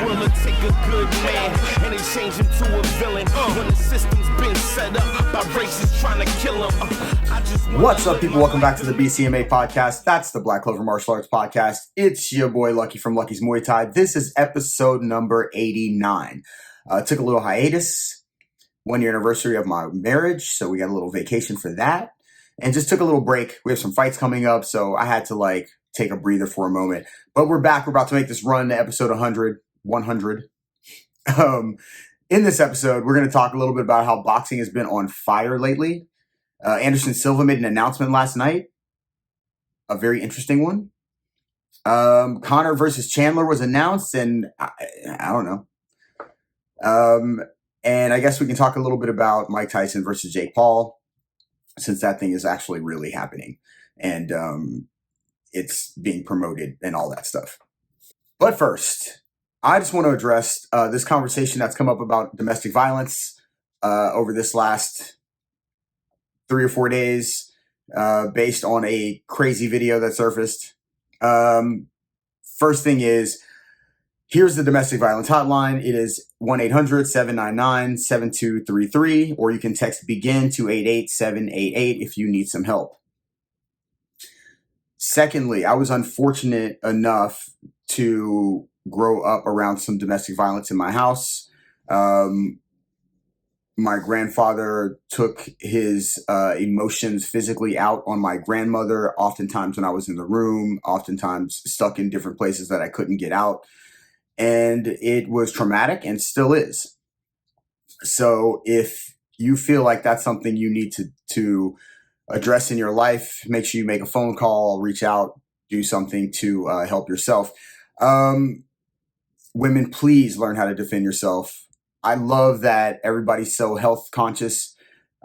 will it take a good man and they change him to a villain when the system's been set up by racists trying to kill him? What's up, people? Welcome back to the BCMA podcast. That's the Black Clover Martial Arts podcast. It's your boy Lucky from Lucky's Muay Thai. This is episode number 89. Took a little hiatus, 1 year anniversary of my marriage, so we got a little vacation for that, and just took a little break. We have some fights coming up, so I had to take a breather for a moment. But we're back. We're about to make this run to episode 100. In this episode, we're going to talk a little bit about how boxing has been on fire lately. Anderson Silva made an announcement last night, a very interesting one. Conor versus Chandler was announced, and I don't know. And I guess we can talk a little bit about Mike Tyson versus Jake Paul, since that thing is actually really happening, and it's being promoted and all that stuff. But first, I just want to address this conversation that's come up about domestic violence over this last 3 or 4 days, based on a crazy video that surfaced. First thing is, here's the domestic violence hotline. It is 1-800-799-7233, or you can text BEGIN to 88788 if you need some help. Secondly, I was unfortunate enough to grow up around some domestic violence in my house. My grandfather took his emotions physically out on my grandmother, oftentimes when I was in the room, oftentimes stuck in different places that I couldn't get out. And it was traumatic and still is. So if you feel like that's something you need to address in your life, make sure you make a phone call, reach out, do something to help yourself. Women, please learn how to defend yourself. I love that everybody's so health conscious.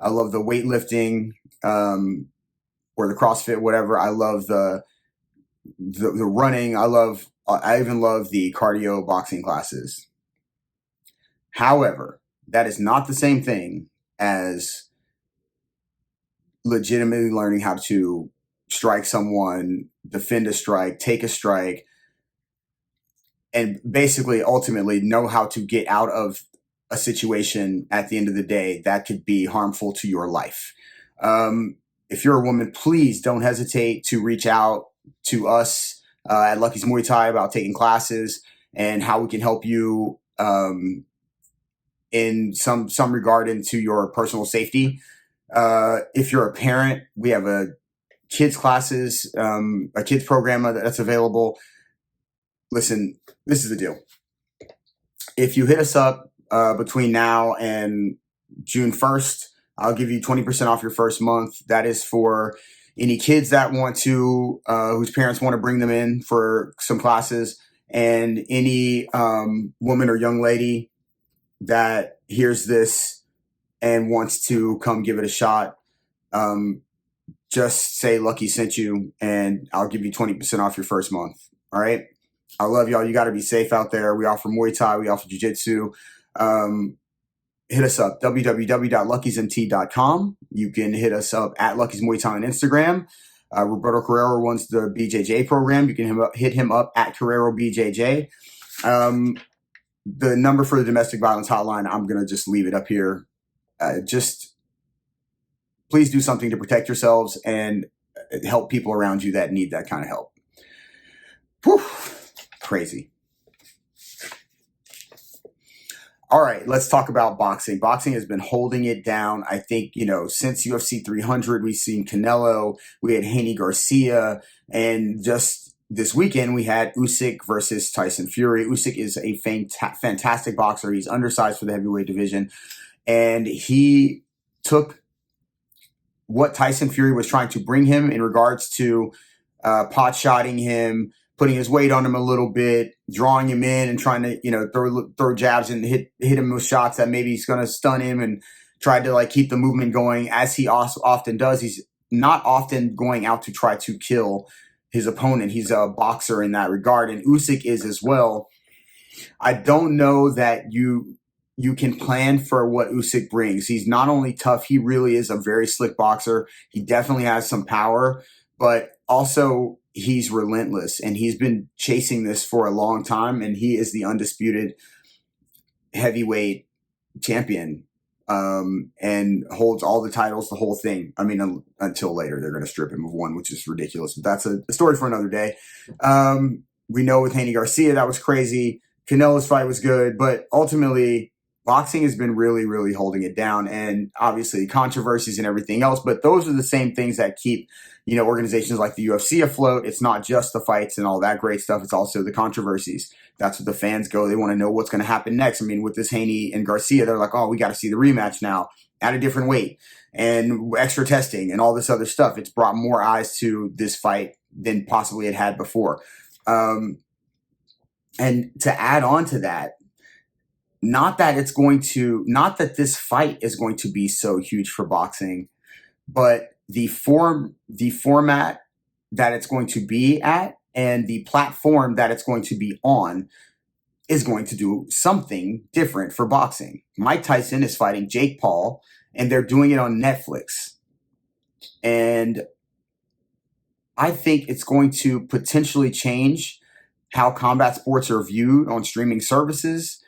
I love the weightlifting or the CrossFit, whatever. I love the running. I even love the cardio boxing classes. However, that is not the same thing as legitimately learning how to strike someone, defend a strike, take a strike, and basically ultimately know how to get out of a situation at the end of the day that could be harmful to your life. If you're a woman, please don't hesitate to reach out to us at Lucky's Muay Thai about taking classes and how we can help you in some regard into your personal safety. If you're a parent, we have a kids classes, a kids program that's available. Listen, this is the deal. If you hit us up between now and June 1st, I'll give you 20% off your first month. That is for any kids that want to, whose parents want to bring them in for some classes, and any woman or young lady that hears this and wants to come give it a shot. Just say Lucky sent you, and I'll give you 20% off your first month. All right. I love y'all. You got to be safe out there. We offer Muay Thai. We offer Jiu Jitsu. Hit us up, www.luckysmt.com. You can hit us up at Lucky's Muay Thai on Instagram. Roberto Carrero runs the BJJ program. You can hit him up at Carrero BJJ. The number for the domestic violence hotline, I'm going to just leave it up here. Just please do something to protect yourselves and help people around you that need that kind of help. Whew. Crazy. All right, let's talk about boxing. Boxing has been holding it down. I think, since UFC 300, we've seen Canelo, we had Haney Garcia, and just this weekend we had Usyk versus Tyson Fury. Usyk is a fantastic boxer. He's undersized for the heavyweight division, and he took what Tyson Fury was trying to bring him in regards to pot-shotting him, putting his weight on him a little bit, drawing him in and trying to, throw jabs and hit him with shots that maybe he's going to stun him, and tried to keep the movement going, as he often does. He's not often going out to try to kill his opponent. He's a boxer in that regard, and Usyk is as well. I don't know that you can plan for what Usyk brings. He's not only tough, he really is a very slick boxer. He definitely has some power, but also he's relentless, and he's been chasing this for a long time, and he is the undisputed heavyweight champion, and holds all the titles, the whole thing. I mean, until later they're going to strip him of one, which is ridiculous. But that's a story for another day. We know with Haney Garcia, that was crazy. Canelo's fight was good, but ultimately boxing has been really, really holding it down, and obviously controversies and everything else. But those are the same things that keep, organizations like the UFC afloat. It's not just the fights and all that great stuff. It's also the controversies. That's what the fans go. They want to know what's going to happen next. I mean, with this Haney and Garcia, they're like, oh, we got to see the rematch now at a different weight and extra testing and all this other stuff. It's brought more eyes to this fight than possibly it had before. And to add on to that, not that this fight is going to be so huge for boxing, but the format that it's going to be at and the platform that it's going to be on is going to do something different for boxing. Mike Tyson is fighting Jake Paul, and they're doing it on Netflix. And I think it's going to potentially change how combat sports are viewed on streaming services.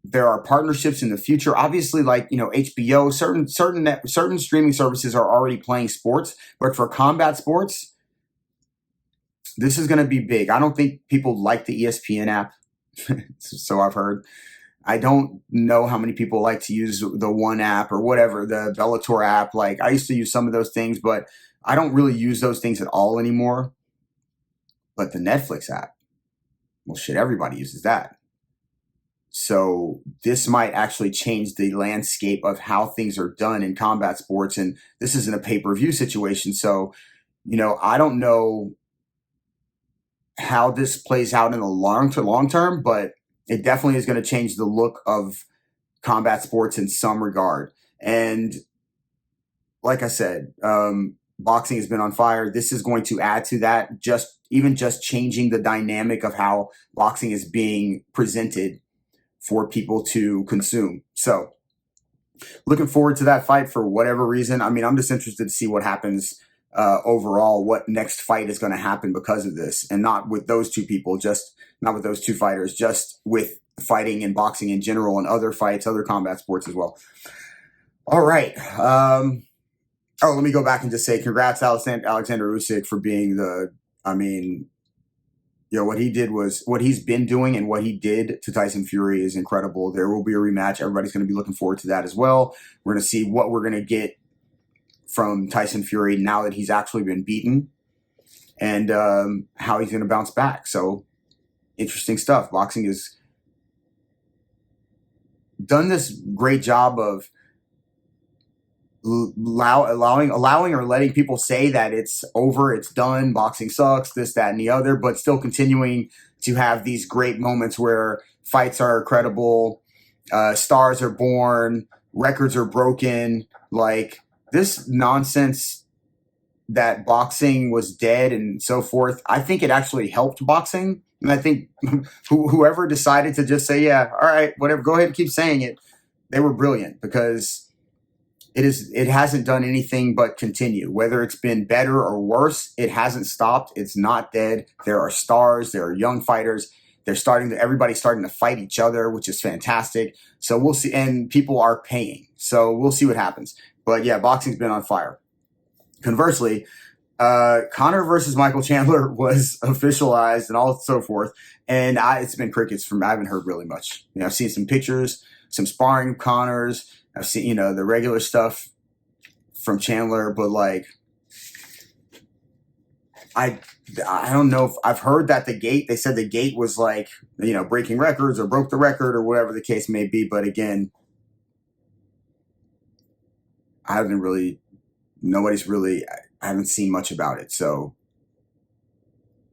There are partnerships in the future. Obviously, like, HBO, certain streaming services are already playing sports, but for combat sports, this is going to be big. I don't think people like the ESPN app. So I've heard. I don't know how many people like to use the One app or whatever, the Bellator app. Like, I used to use some of those things, but I don't really use those things at all anymore. But the Netflix app, well, shit, everybody uses that. So this might actually change the landscape of how things are done in combat sports. And this isn't a pay-per-view situation. So, I don't know how this plays out in the long term, but it definitely is going to change the look of combat sports in some regard. And like I said, boxing has been on fire. This is going to add to that, just changing the dynamic of how boxing is being presented for people to consume. So looking forward to that fight for whatever reason. I mean, I'm just interested to see what happens overall, what next fight is going to happen because of this, and not with those two people, not with those two fighters, just with fighting and boxing in general and other fights, other combat sports as well. All right. Let me go back and just say congrats, Alexander Usyk, for being what he's been doing, and what he did to Tyson Fury is incredible. There will be a rematch. Everybody's going to be looking forward to that as well. We're going to see what we're going to get from Tyson Fury now that he's actually been beaten, and how he's going to bounce back. So interesting stuff. Boxing has done this great job of allowing or letting people say that it's over, it's done, boxing sucks, this, that, and the other, but still continuing to have these great moments where fights are credible, stars are born, records are broken. Like, this nonsense that boxing was dead and so forth, I think it actually helped boxing. And I think whoever decided to just say, yeah, all right, whatever, go ahead and keep saying it, they were brilliant, because it hasn't done anything but continue. Whether it's been better or worse, it hasn't stopped. It's not dead. There are stars. There are young fighters. Everybody's starting to fight each other, which is fantastic. So we'll see. And people are paying. So we'll see what happens. But yeah, boxing's been on fire. Conversely, Conor versus Michael Chandler was officialized and all so forth. And it's been crickets I haven't heard really much. I've seen some pictures, some sparring Conors. I've seen, the regular stuff from Chandler, but like, I don't know if I've heard that they said the gate was like, breaking records or broke the record or whatever the case may be. But again, I haven't seen much about it. So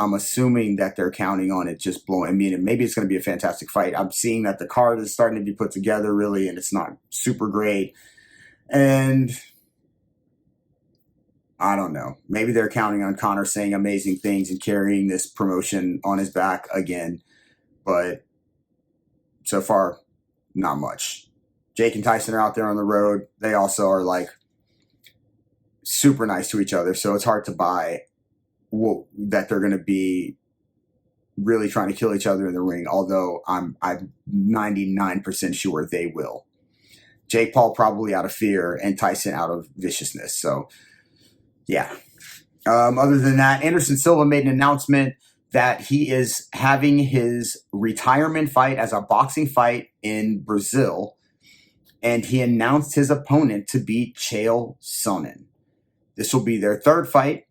I'm assuming that they're counting on it just blowing. I mean, maybe it's going to be a fantastic fight. I'm seeing that the card is starting to be put together, really, and it's not super great. And I don't know. Maybe they're counting on Conor saying amazing things and carrying this promotion on his back again. But so far, not much. Jake and Tyson are out there on the road. They also are like super nice to each other, so it's hard to buy that they're going to be really trying to kill each other in the ring, although I'm 99% sure they will. Jake Paul probably out of fear and Tyson out of viciousness. So, yeah. Other than that, Anderson Silva made an announcement that he is having his retirement fight as a boxing fight in Brazil, and he announced his opponent to be Chael Sonnen. This will be their third fight.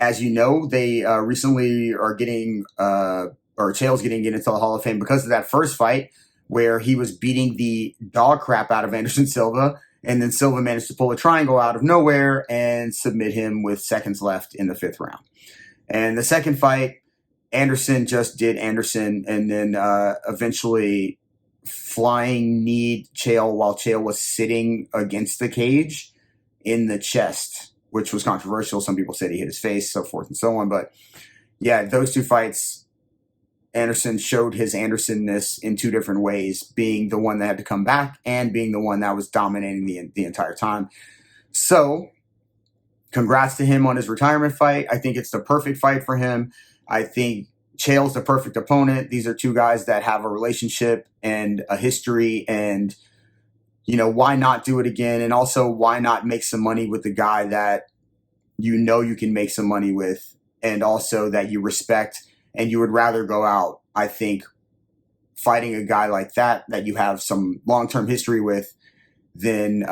As you know, they recently are getting, or Chael's getting into the Hall of Fame because of that first fight where he was beating the dog crap out of Anderson Silva, and then Silva managed to pull a triangle out of nowhere and submit him with seconds left in the 5th round. And the second fight, Anderson just did Anderson, and then eventually flying kneed Chael while Chael was sitting against the cage in the chest, which was controversial. Some people said he hit his face, so forth and so on. But yeah, those two fights, Anderson showed his Andersonness in two different ways, being the one that had to come back and being the one that was dominating the entire time. So congrats to him on his retirement fight. I think it's the perfect fight for him. I think Chael's the perfect opponent. These are two guys that have a relationship and a history, and why not do it again? And also, why not make some money with the guy that you can make some money with, and also that you respect, and you would rather go out, I think, fighting a guy like that you have some long-term history with than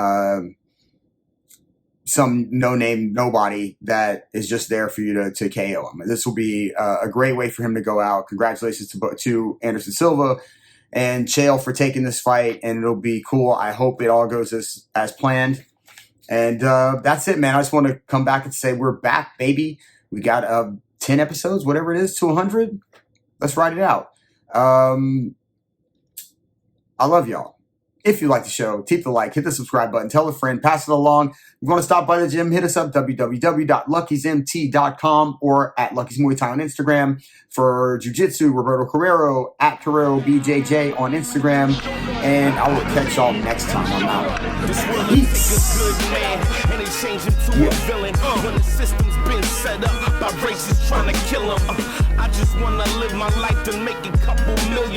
some no-name nobody that is just there for you to KO him. This will be a great way for him to go out. Congratulations to Anderson Silva and Chael for taking this fight, and it'll be cool. I hope it all goes as planned. And that's it, man. I just want to come back and say we're back, baby. We got 10 episodes, whatever it is, to 100. Let's ride it out. I love y'all. If you like the show, keep the like, hit the subscribe button, tell a friend, pass it along. If you want to stop by the gym, hit us up, www.luckysmt.com or at Lucky's Muay Thai on Instagram. For Jiu-Jitsu, Roberto Carrero, at Carrero BJJ on Instagram. And I will catch y'all next time. I'm out. Peace. And they change him to a villain when the system's been set up by racists trying to kill him. I just want to live my life to make a couple million.